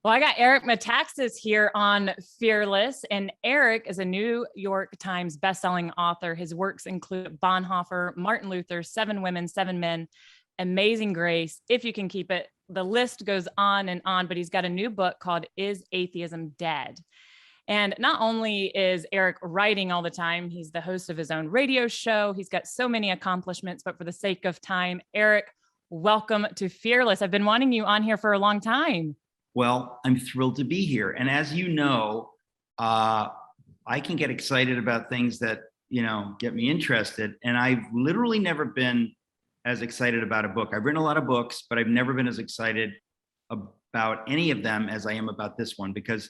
Well, I got Eric Metaxas here on Fearless, and Eric is a New York Times bestselling author. His works include Bonhoeffer, Martin Luther, Seven Women, Seven Men, Amazing Grace, If You Can Keep It. The list goes on, but he's got a new book called Is Atheism Dead? And not only is Eric writing all the time, he's the host of his own radio show. He's got so many accomplishments, but for the sake of time, Eric, welcome to Fearless. I've been wanting you on here for a long time. Well, I'm thrilled to be here. And as you know, I can get excited about things that, get me interested. And I've literally never been as excited about a book. I've written a lot of books, but I've never been as excited about any of them as I am about this one, because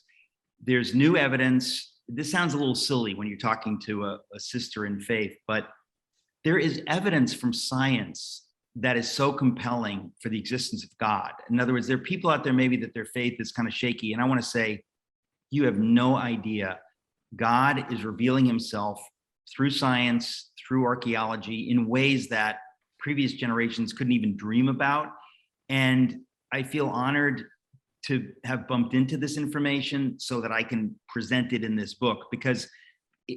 there's new evidence. This sounds a little silly when you're talking to a sister in faith, but there is evidence from science that is so compelling for the existence of God. In other words, there are people out there maybe that their faith is kind of shaky. And I want to say, you have no idea. God is revealing himself through science, through archaeology, in ways that previous generations couldn't even dream about. And I feel honored to have bumped into this information so that I can present it in this book, because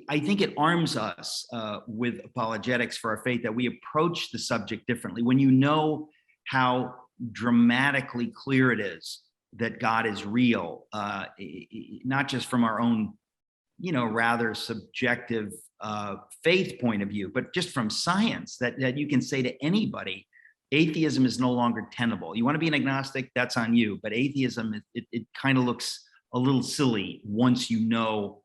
I think it arms us with apologetics for our faith, that we approach the subject differently. When you know how dramatically clear it is that God is real, not just from our own, rather subjective faith point of view, but just from science, that you can say to anybody, atheism is no longer tenable. You want to be an agnostic, that's on you. But atheism, it kind of looks a little silly once you know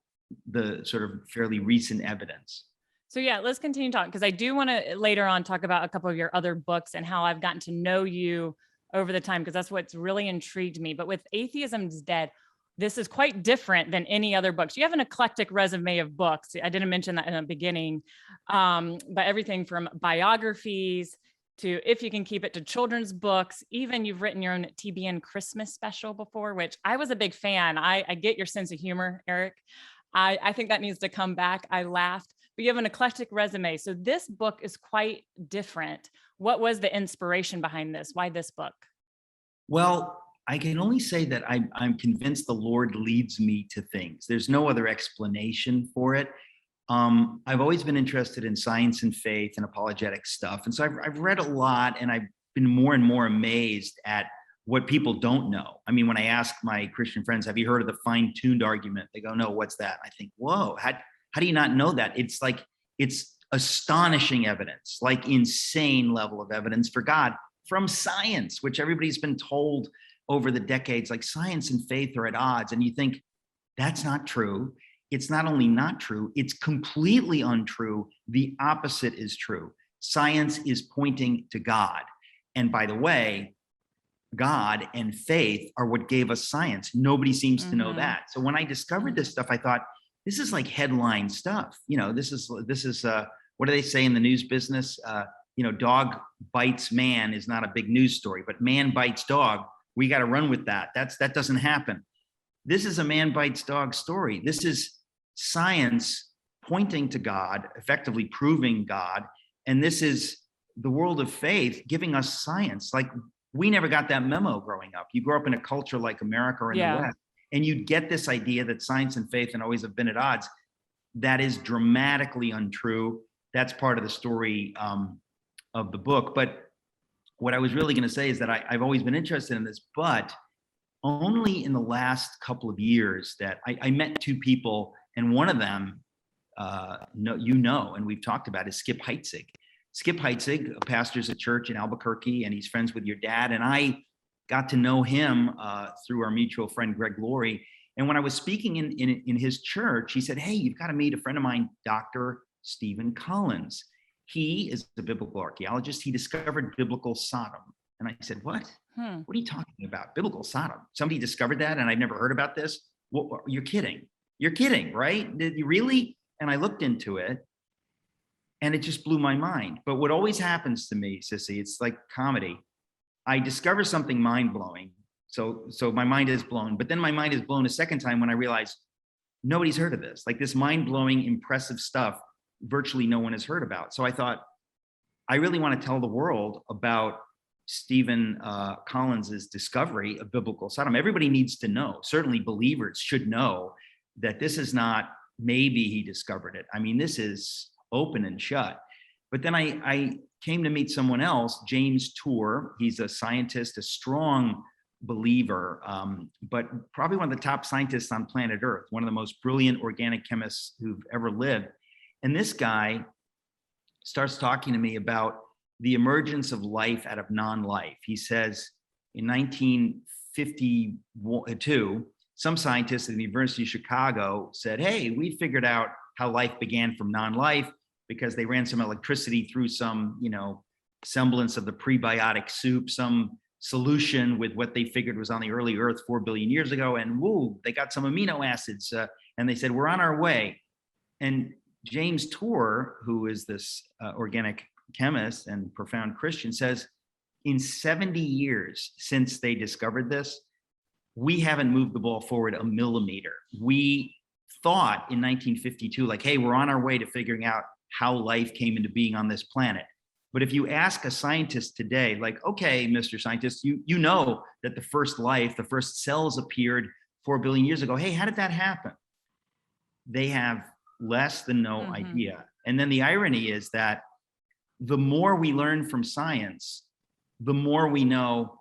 the sort of fairly recent evidence. So yeah, let's continue talking, because I do want to later on talk about a couple of your other books and how I've gotten to know you over the time, because that's what's really intrigued me. But with Atheism's Dead, this is quite different than any other books. You have an eclectic resume of books. I didn't mention that in the beginning, but everything from biographies to If You Can Keep It, to children's books. Even you've written your own TBN Christmas special before, which I was a big fan. I get your sense of humor, Eric. I think that needs to come back. I laughed, but you have an eclectic resume. So this book is quite different. What was the inspiration behind this? Why this book? Well, I can only say that I'm convinced the Lord leads me to things. There's no other explanation for it. I've always been interested in science and faith and apologetic stuff. And so I've read a lot, and I've been more and more amazed at what people don't know. I mean, when I ask my Christian friends, have you heard of the fine-tuned argument? They go, no, what's that? I think, whoa, how do you not know that? It's like, it's astonishing evidence, like insane level of evidence for God from science, which everybody's been told over the decades, like science and faith are at odds. And you think, that's not true. It's not only not true, it's completely untrue. The opposite is true. Science is pointing to God. And by the way, God and faith are what gave us science. Nobody seems to know that. So when I discovered this stuff, I thought, this is like headline stuff. This is what do they say in the news business? Dog bites man is not a big news story, but man bites dog. We got to run with that. That doesn't happen. This is a man bites dog story. This is science pointing to God, effectively proving God. And this is the world of faith giving us science. Like, we never got that memo growing up. You grow up in a culture like America or in the West, and you get this idea that science and faith and always have been at odds. That is dramatically untrue. That's part of the story of the book. But what I was really going to say is that I've always been interested in this, but only in the last couple of years that I met two people, and one of them, and we've talked about, is Skip Heitzig. Skip Heitzig pastors a church in Albuquerque, and he's friends with your dad. And I got to know him through our mutual friend, Greg Laurie. And when I was speaking in his church, he said, hey, you've got to meet a friend of mine, Dr. Stephen Collins. He is a biblical archaeologist. He discovered biblical Sodom. And I said, what? What are you talking about? Biblical Sodom? Somebody discovered that and I'd never heard about this? Well, you're kidding. You're kidding, right? Did you really? And I looked into it, and it just blew my mind. But what always happens to me, Cissie, it's like comedy. I discover something mind-blowing. So my mind is blown, but then my mind is blown a second time when I realize nobody's heard of this. Like, this mind-blowing, impressive stuff, virtually no one has heard about. So I thought, I really want to tell the world about Stephen Collins's discovery of biblical Sodom. Everybody needs to know, certainly believers should know, that this is not maybe he discovered it. I mean, this is open and shut. But then I came to meet someone else, James Tour. He's a scientist, a strong believer, but probably one of the top scientists on planet Earth, one of the most brilliant organic chemists who've ever lived. And this guy starts talking to me about the emergence of life out of non-life. He says in 1952, some scientists at the University of Chicago said, hey, we figured out how life began from non-life because they ran some electricity through some, semblance of the prebiotic soup, some solution with what they figured was on the early Earth 4 billion years ago. And woo, they got some amino acids. And they said, we're on our way. And James Tour, who is this organic chemist and profound Christian, says in 70 years since they discovered this, we haven't moved the ball forward a millimeter. We thought in 1952, like, hey, we're on our way to figuring out how life came into being on this planet. But if you ask a scientist today, like, okay, Mr. Scientist, you know that the first life, the first cells appeared 4 billion years ago. Hey, how did that happen? They have less than no idea. And then the irony is that the more we learn from science, the more we know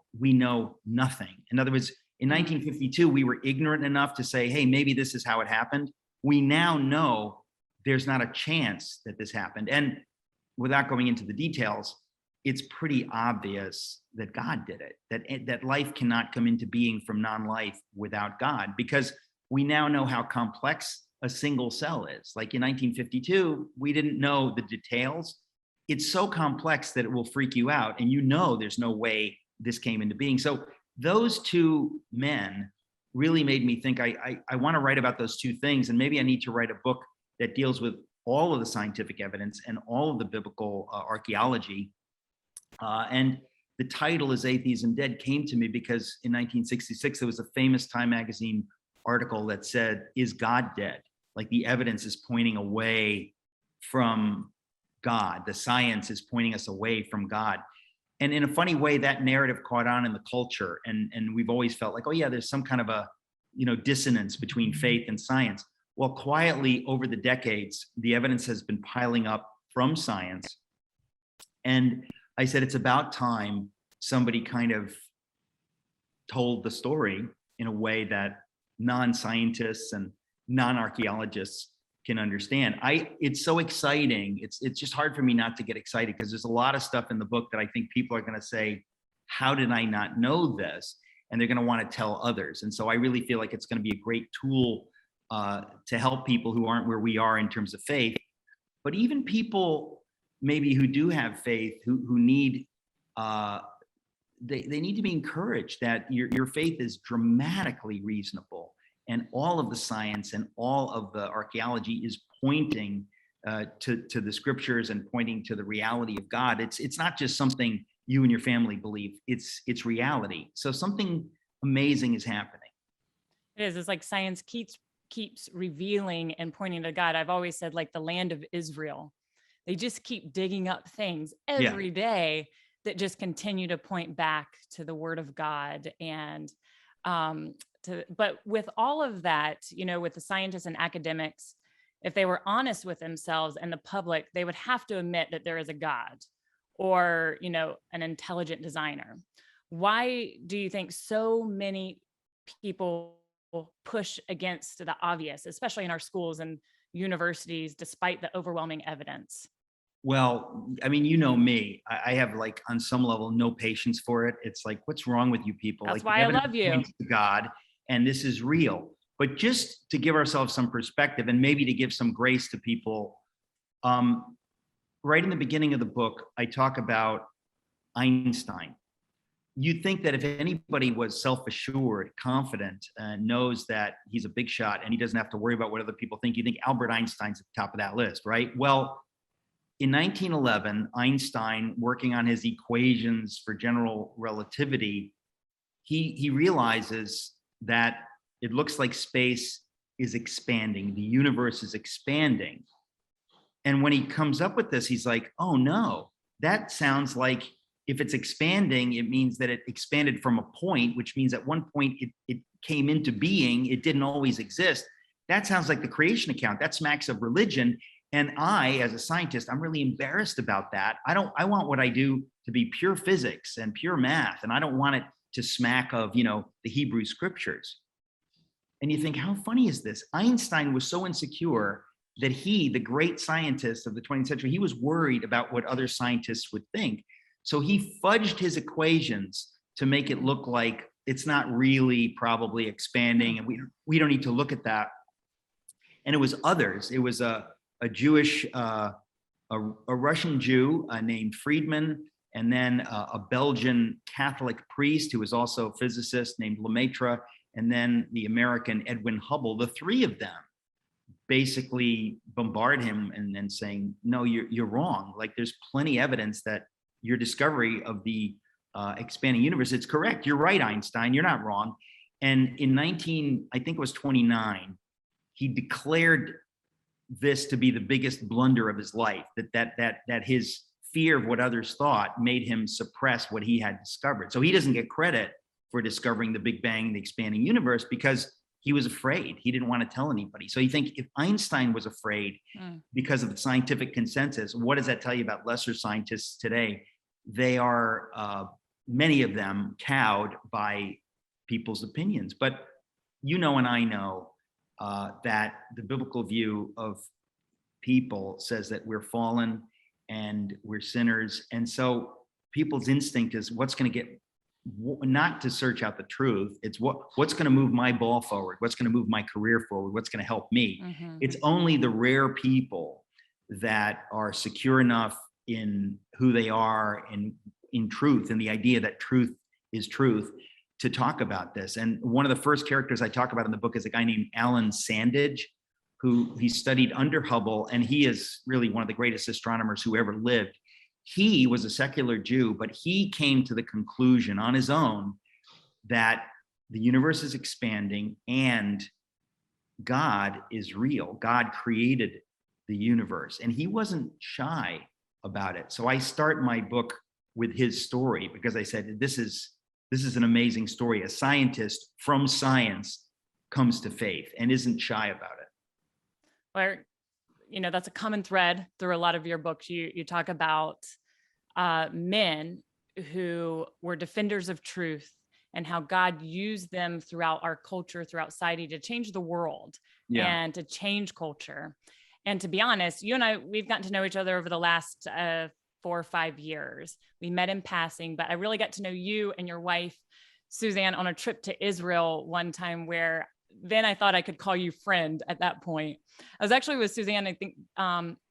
nothing. In other words, in 1952, we were ignorant enough to say, hey, maybe this is how it happened. We now know there's not a chance that this happened. And without going into the details, it's pretty obvious that God did it, that life cannot come into being from non-life without God, because we now know how complex a single cell is. Like in 1952, we didn't know the details. It's so complex that it will freak you out. And there's no way this came into being. So those two men really made me think I want to write about those two things. And maybe I need to write a book that deals with all of the scientific evidence and all of the biblical archaeology. And the title is Atheism Dead came to me because in 1966, there was a famous Time magazine article that said, is God dead? Like the evidence is pointing away from God. The science is pointing us away from God. And in a funny way, that narrative caught on in the culture. And we've always felt like, oh yeah, there's some kind of a, dissonance between faith and science. Well, quietly over the decades, the evidence has been piling up from science. And I said, it's about time somebody kind of told the story in a way that non-scientists and non-archaeologists can understand. It's so exciting. It's just hard for me not to get excited because there's a lot of stuff in the book that I think people are going to say, how did I not know this? And they're going to want to tell others. And so I really feel like it's going to be a great tool to help people who aren't where we are in terms of faith, but even people maybe who do have faith, who need, they need to be encouraged that your faith is dramatically reasonable. And all of the science and all of the archaeology is pointing to the scriptures and pointing to the reality of God. It's not just something you and your family believe, it's reality. So something amazing is happening. It is. It's like science keeps revealing and pointing to God. I've always said, like the land of Israel, they just keep digging up things every day that just continue to point back to the word of God. And but with all of that, with the scientists and academics, if they were honest with themselves and the public, they would have to admit that there is a God or, an intelligent designer. Why do you think so many people push against the obvious, especially in our schools and universities, despite the overwhelming evidence? Well, I mean, me, I have like on some level, no patience for it. It's like, what's wrong with you people? That's like, why I love you. Points to God, and this is real. But just to give ourselves some perspective and maybe to give some grace to people, right in the beginning of the book, I talk about Einstein. You'd think that if anybody was self-assured, confident, knows that he's a big shot and he doesn't have to worry about what other people think, you think Albert Einstein's at the top of that list, right? Well, in 1911, Einstein, working on his equations for general relativity, he realizes that it looks like space is expanding, the universe is expanding. And when he comes up with this, he's like, oh no, that sounds like if it's expanding, it means that it expanded from a point, which means at one point it came into being. It didn't always exist. That sounds like the creation account. That smacks of religion. And I, as a scientist, I'm really embarrassed about that. I want what I do to be pure physics and pure math. And I don't want it to smack of, the Hebrew scriptures. And you think, how funny is this? Einstein was so insecure that he, the great scientist of the 20th century, he was worried about what other scientists would think. So he fudged his equations to make it look like it's not really probably expanding, and we don't need to look at that. And it was others. It was a Jewish, a Russian Jew named Friedman, and then a Belgian Catholic priest who was also a physicist named Lemaitre, and then the American Edwin Hubble. The three of them basically bombard him and then saying, no, you're wrong. Like, there's plenty evidence that your discovery of the expanding universe, it's correct. You're right, Einstein, you're not wrong. And in I think it was 29, he declared this to be the biggest blunder of his life, that his fear of what others thought made him suppress what he had discovered. So he doesn't get credit for discovering the Big Bang, the expanding universe, because he was afraid. He didn't want to tell anybody. So you think if Einstein was afraid because of the scientific consensus, what does that tell you about lesser scientists today? They are, many of them, cowed by people's opinions. But and I know that the biblical view of people says that we're fallen and we're sinners. And so people's instinct is what's going to get, not to search out the truth. It's what's going to move my ball forward, what's going to move my career forward, what's going to help me. It's only the rare people that are secure enough in who they are and in truth, and the idea that truth is truth, to talk about this. And one of the first characters I talk about in the book is a guy named Alan Sandage, who he studied under Hubble, and he is really one of the greatest astronomers who ever lived. He was a secular Jew, but he came to the conclusion on his own that the universe is expanding and God is real. God created the universe, and he wasn't shy about it. So I start my book with his story because I said, this is an amazing story. A scientist from science comes to faith and isn't shy about it. Well, that's a common thread through a lot of your books. You talk about men who were defenders of truth and how God used them throughout our culture, throughout society, to change the world and to change culture. And to be honest, you and I, we've gotten to know each other over the last 4 or 5 years. We met in passing, but I really got to know you and your wife, Suzanne, on a trip to Israel one time, where then I thought I could call you friend at that point. I was actually with Suzanne, I think,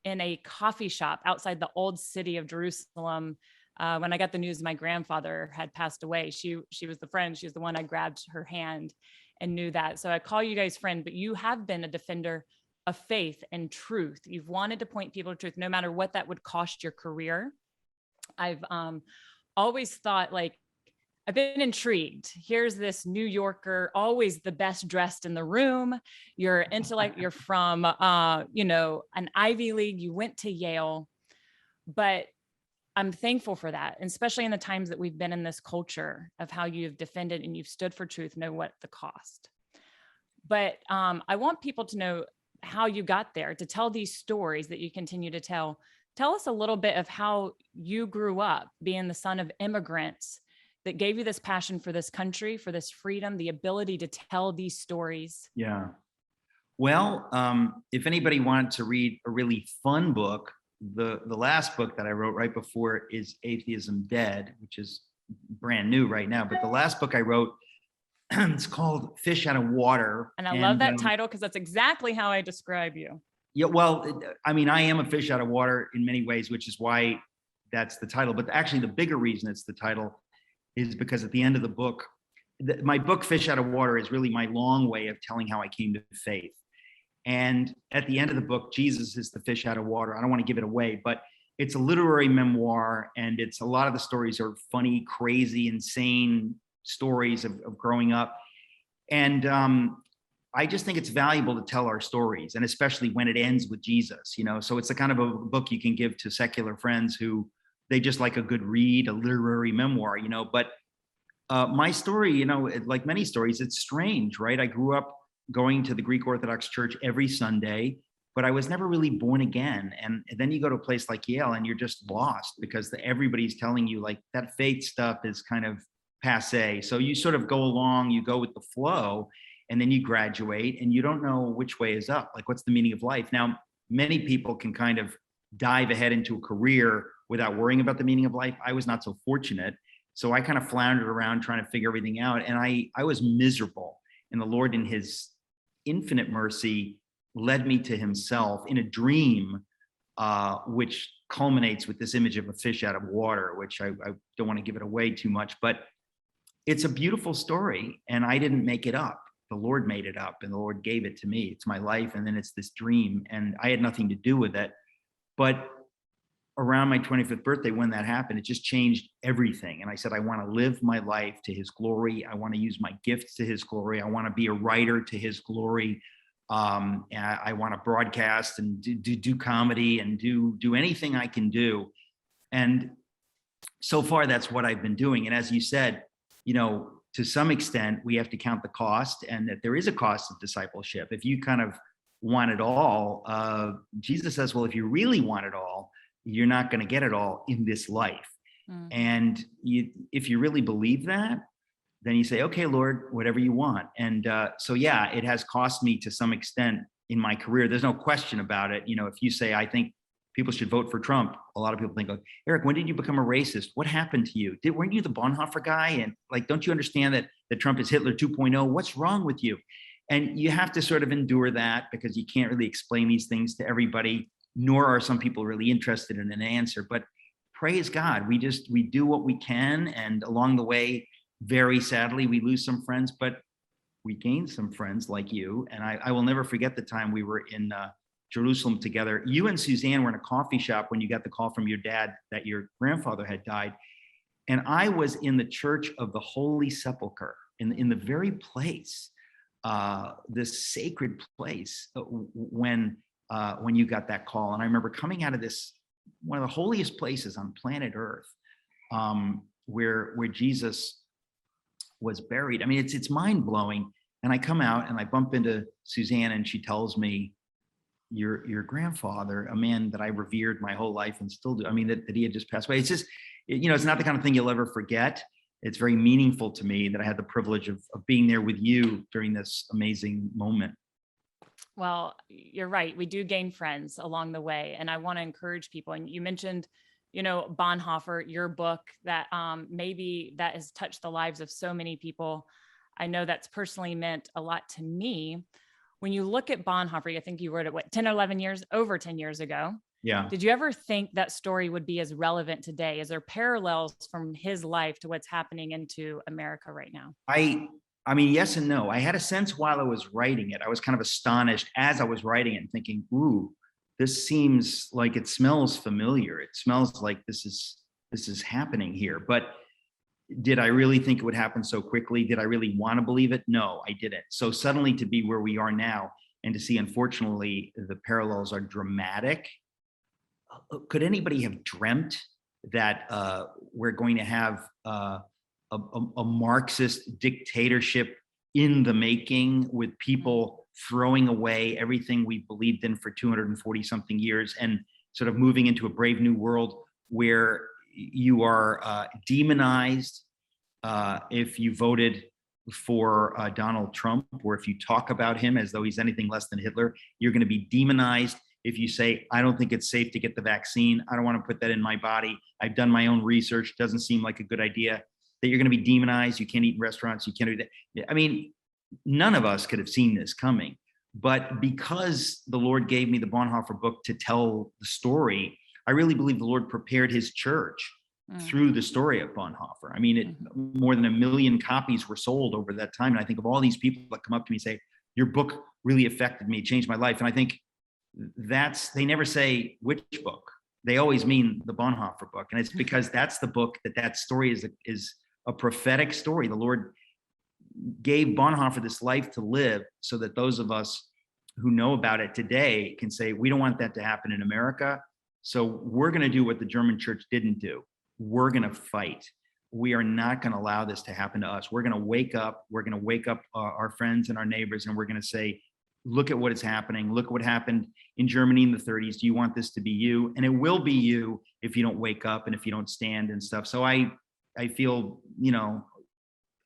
in a coffee shop outside the old city of Jerusalem when I got the news my grandfather had passed away. She was the friend. She was the one I grabbed her hand and knew that. So I call you guys friend, but you have been a defender of faith and truth. You've wanted to point people to truth, no matter what that would cost your career. I've always thought, I've been intrigued. Here's this New Yorker, always the best dressed in the room. You're intellect, you're from, an Ivy League, you went to Yale, but I'm thankful for that, and especially in the times that we've been in this culture of how you've defended and you've stood for truth, no what the cost. But I want people to know how you got there, to tell these stories that you continue to tell. Tell us a little bit of how you grew up being the son of immigrants that gave you this passion for this country, for this freedom, the ability to tell these stories. Yeah. Well, if anybody wanted to read a really fun book, the last book that I wrote right before is Atheism Dead, which is brand new right now. But the last book I wrote, it's called Fish Out of Water. And I love that title because that's exactly how I describe you. Yeah, well, I mean, I am a fish out of water in many ways, which is why that's the title. But actually, the bigger reason it's the title is because at the end of the book, my book, Fish Out of Water, is really my long way of telling how I came to faith. And at the end of the book, Jesus is the fish out of water. I don't want to give it away, but it's a literary memoir. And it's a lot of the stories are funny, crazy, insane stories of growing up. And I just think it's valuable to tell our stories, and especially when it ends with Jesus, So it's the kind of a book you can give to secular friends who they just like a good read, a literary memoir, but my story, like many stories, it's strange, right? I grew up going to the Greek Orthodox Church every Sunday, but I was never really born again. And then you go to a place like Yale and you're just lost because everybody's telling you like that faith stuff is kind of passe. So you sort of go along, you go with the flow, and then you graduate and you don't know which way is up. Like, what's the meaning of life? Now, many people can kind of dive ahead into a career without worrying about the meaning of life. I was not so fortunate. So I kind of floundered around trying to figure everything out. And I was miserable. And the Lord, in his infinite mercy, led me to himself in a dream, which culminates with this image of a fish out of water, which I don't want to give it away too much, but it's a beautiful story. And I didn't make it up. The Lord made it up and the Lord gave it to me. It's my life. And then it's this dream. And I had nothing to do with it. But around my 25th birthday, when that happened, it just changed everything. And I said, I want to live my life to his glory. I want to use my gifts to his glory. I want to be a writer to his glory. I want to broadcast and do comedy and do anything I can do. And so far, that's what I've been doing. And as you said, to some extent, we have to count the cost, and that there is a cost of discipleship. If you kind of want it all, Jesus says, well, if you really want it all, you're not going to get it all in this life. And if you really believe that, then you say, okay, Lord, whatever you want. And so, yeah, it has cost me to some extent in my career. There's no question about it. If you say, I think people should vote for Trump, a lot of people think, Eric, when did you become a racist? What happened to you? Weren't you the Bonhoeffer guy? And like, don't you understand that Trump is Hitler 2.0? What's wrong with you? And you have to sort of endure that because you can't really explain these things to everybody, nor are some people really interested in an answer. But praise God, we do what we can. And along the way, very sadly, we lose some friends, but we gain some friends like you. And I will never forget the time we were in Jerusalem together. You and Suzanne were in a coffee shop when you got the call from your dad that your grandfather had died. And I was in the Church of the Holy Sepulchre, in the very place, this sacred place, when you got that call. And I remember coming out of this, one of the holiest places on planet Earth, where Jesus was buried. I mean, it's mind blowing. And I come out and I bump into Suzanne, and she tells me, your grandfather, a man that I revered my whole life and still do. I mean, that he had just passed away. It's just, it's not the kind of thing you'll ever forget. It's very meaningful to me that I had the privilege of being there with you during this amazing moment. Well, you're right. We do gain friends along the way. And I want to encourage people. And you mentioned, Bonhoeffer, your book that maybe that has touched the lives of so many people. I know that's personally meant a lot to me. When you look at Bonhoeffer, I think you wrote it, 10 or 11 years, over 10 years ago. Yeah. Did you ever think that story would be as relevant today? Is there parallels from his life to what's happening into America right now? I mean, yes and no. I had a sense while I was writing it. I was kind of astonished as I was writing it and thinking, ooh, this seems like it smells familiar. It smells like this is happening here. But did I really think it would happen so quickly? Did I really want to believe it? No, I didn't. So suddenly to be where we are now and to see, unfortunately, the parallels are dramatic. Could anybody have dreamt that we're going to have a Marxist dictatorship in the making, with people throwing away everything we believed in for 240 something years and sort of moving into a brave new world where you are demonized if you voted for Donald Trump, or if you talk about him as though he's anything less than Hitler. You're going to be demonized if you say, I don't think it's safe to get the vaccine. I don't want to put that in my body. I've done my own research. It doesn't seem like a good idea. That you're going to be demonized. You can't eat in restaurants. You can't do that. I mean, none of us could have seen this coming. But because the Lord gave me the Bonhoeffer book to tell the story, I really believe the Lord prepared his church through the story of Bonhoeffer. I mean, more than 1 million copies were sold over that time. And I think of all these people that come up to me and say, your book really affected me, changed my life. And I think they never say which book. They always mean the Bonhoeffer book. And it's because that's the book that story is a prophetic story. The Lord gave Bonhoeffer this life to live so that those of us who know about it today can say, we don't want that to happen in America. So we're going to do what the German church didn't do. We're going to fight. We are not going to allow this to happen to us. We're going to wake up. We're going to wake up our friends and our neighbors, and we're going to say, look at what is happening. Look what happened in Germany in the 30s. Do you want this to be you? And it will be you if you don't wake up and if you don't stand and stuff. So I feel,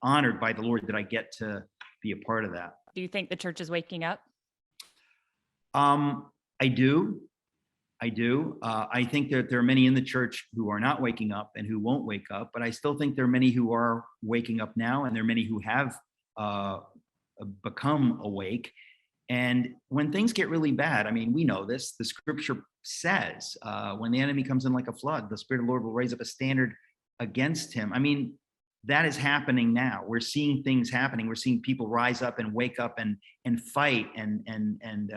honored by the Lord that I get to be a part of that. Do you think the church is waking up? I do. I think that there are many in the church who are not waking up and who won't wake up, but I still think there are many who are waking up now, and there are many who have become awake. And when things get really bad, I mean, we know this, the scripture says, when the enemy comes in like a flood, the Spirit of the Lord will raise up a standard against him. I mean, that is happening now. We're seeing things happening. We're seeing people rise up and wake up and fight and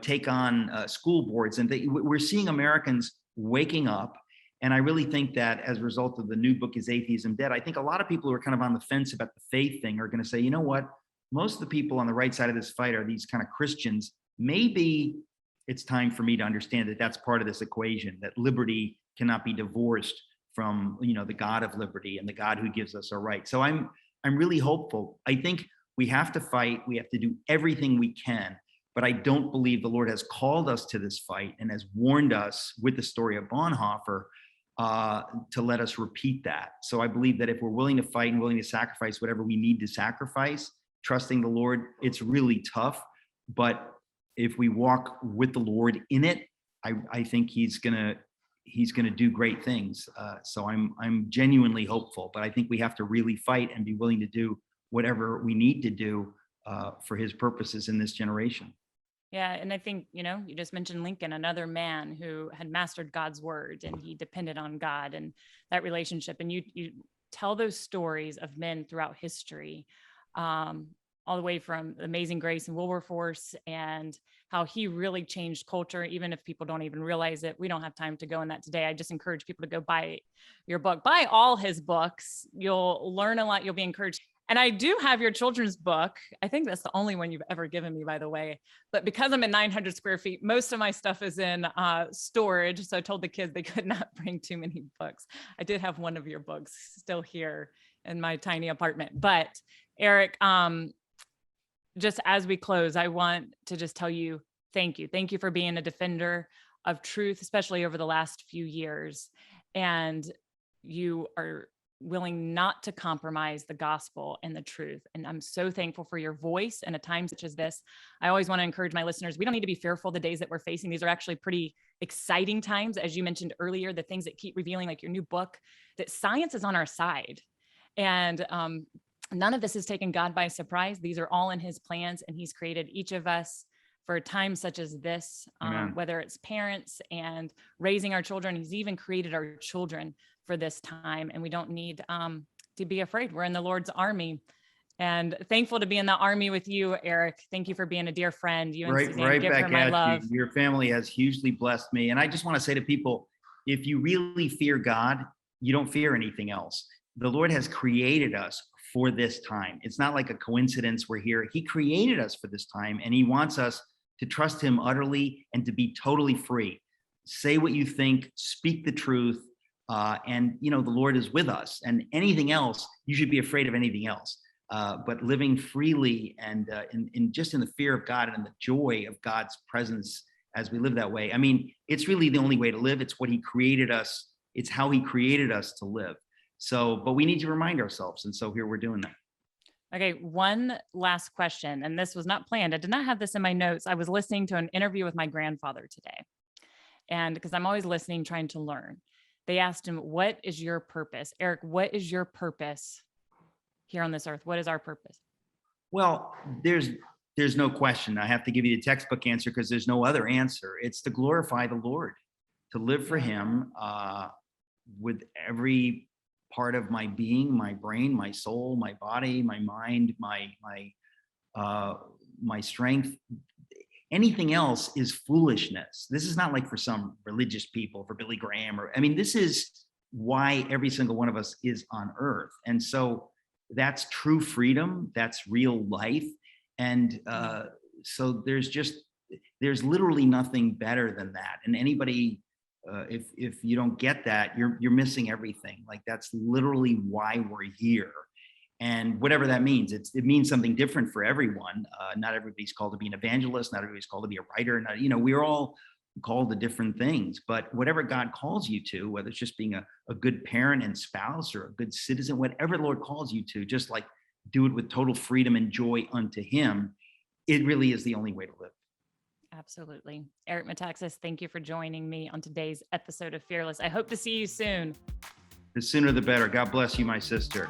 take on school boards. And we're seeing Americans waking up. And I really think that as a result of the new book, Is Atheism Dead? I think a lot of people who are kind of on the fence about the faith thing are going to say, you know what? Most of the people on the right side of this fight are these kind of Christians. Maybe it's time for me to understand that that's part of this equation, that liberty cannot be divorced from, the God of liberty and the God who gives us our rights. So I'm really hopeful. I think we have to fight. We have to do everything we can. But I don't believe the Lord has called us to this fight and has warned us with the story of Bonhoeffer to let us repeat that. So I believe that if we're willing to fight and willing to sacrifice whatever we need to sacrifice, trusting the Lord, it's really tough. But if we walk with the Lord in it, I think He's gonna do great things. So I'm genuinely hopeful. But I think we have to really fight and be willing to do whatever we need to do for His purposes in this generation. Yeah. And I think, you just mentioned Lincoln, another man who had mastered God's word and he depended on God and that relationship. And you tell those stories of men throughout history, all the way from Amazing Grace and Wilberforce and how he really changed culture, even if people don't even realize it. We don't have time to go in that today. I just encourage people to go buy your book, buy all his books. You'll learn a lot. You'll be encouraged. And I do have your children's book. I think that's the only one you've ever given me, by the way. But because I'm in 900 square feet, most of my stuff is in storage. So I told the kids they could not bring too many books. I did have one of your books still here in my tiny apartment. But Eric, just as we close, I want to just tell you, thank you. Thank you for being a defender of truth, especially over the last few years. And you are willing not to compromise the gospel and the truth. And I'm so thankful for your voice in a time such as this. I always want to encourage my listeners, we don't need to be fearful the days that we're facing. These are actually pretty exciting times. As you mentioned earlier, the things that keep revealing, like your new book, that science is on our side. And none of this has taken God by surprise. These are all in His plans, and He's created each of us for a time such as this, whether it's parents and raising our children. He's even created our children for this time, and we don't need to be afraid. We're in the Lord's army, and thankful to be in the army with you, Eric. Thank you for being a dear friend. You and Suzanne, right give back her my at love. you. Your family has hugely blessed me, and I just want to say to people, if you really fear God, you don't fear anything else. The Lord has created us for this time. It's not like a coincidence we're here. He created us for this time, and He wants us to trust Him utterly and to be totally free. Say what you think, speak the truth, and the Lord is with us. And anything else, you should be afraid of anything else. But living freely and in the fear of God and in the joy of God's presence as we live that way. I mean, it's really the only way to live. It's what He created us. It's how He created us to live. So, but we need to remind ourselves. And so here we're doing that. Okay, one last question, and this was not planned. I did not have this in my notes. I was listening to an interview with my grandfather today, and because I'm always listening, trying to learn, they asked him, what is your purpose? Eric, what is your purpose here on this earth? What is our purpose? Well, there's no question. I have to give you the textbook answer because there's no other answer. It's to glorify the Lord, to live for Him with every part of my being, my brain, my soul, my body, my mind, my strength. Anything else is foolishness. This is not like for some religious people, for Billy Graham, this is why every single one of us is on earth. And so that's true freedom. That's real life. And so there's literally nothing better than that. And anybody if you don't get that, you're missing everything. Like, that's literally why we're here. And whatever that means, it means something different for everyone. Not everybody's called to be an evangelist. Not everybody's called to be a writer. Not, we're all called to different things. But whatever God calls you to, whether it's just being a good parent and spouse or a good citizen, whatever the Lord calls you to, just like do it with total freedom and joy unto Him. It really is the only way to live. Absolutely. Eric Metaxas, thank you for joining me on today's episode of Fearless. I hope to see you soon. The sooner the better. God bless you, my sister.